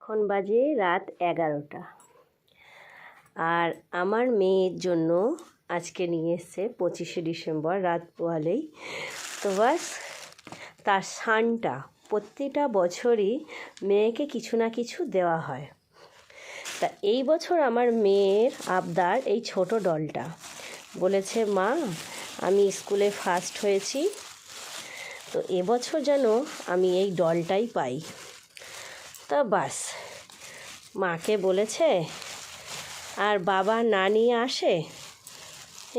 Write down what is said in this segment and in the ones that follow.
এখন বাজে রাত 11টা। আর আমার মেয়ের জন্য আজকে নিয়ে এসছে 25শে ডিসেম্বর রাত পোয়ালেই। তো বাস তার সানটা প্রতিটা বছরই মেয়েকে কিছু না কিছু দেওয়া হয়। তা এই বছর আমার মেয়ের আবদার এই ছোট ডলটা। বলেছে, মা আমি স্কুলে ফার্স্ট হয়েছি, তো এবছর যেন আমি এই ডলটাই পাই। তা বাস মাকে বলেছে, আর বাবা না নিয়ে আসে,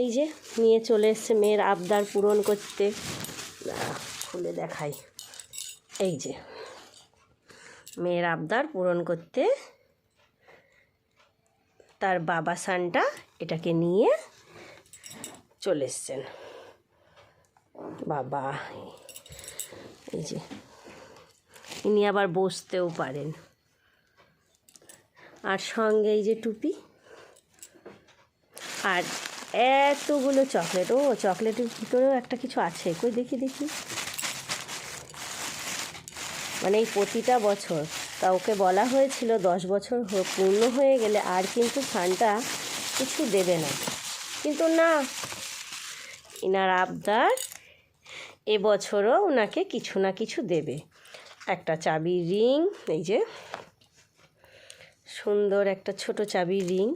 এই যে নিয়ে চলে এসছে মেয়ের আবদার পূরণ করতে। খুলে দেখাই, এই যে মেয়ের আবদার পূরণ করতে তার বাবা সানটা এটাকে নিয়ে চলে এসছেন। বাবা এই যে ইনি আবার বসতেও পারেন, আর সঙ্গে এই যে টুপি আর এতগুলো চকলেট। ও চকলেটের ভিতরেও একটা কিছু আছে, কই দেখি দেখি। মানে এই প্রতিটা বছর, তা ওকে বলা হয়েছিল 10 বছর পূর্ণ হয়ে গেলে আর কিন্তু সানটা কিছু দেবে না, কিন্তু না, ইনার আবদার এবছরও ওনাকে কিছু না কিছু দেবে। একটা চাবির রিং, এই যে সুন্দর একটা ছোট চাবির রিং,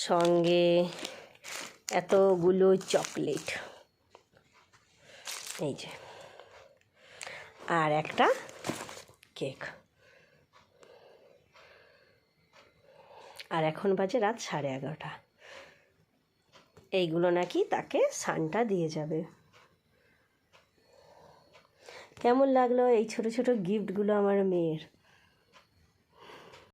সঙ্গে এতগুলো চকলেট, এই যে আর একটা কেক। আর এখন বাজে রাত 11:30। এইগুলো নাকি তাকে সানটা দিয়ে যাবে। কেমন লাগলো এই ছোট ছোট গিফটগুলো আমার মেয়ের?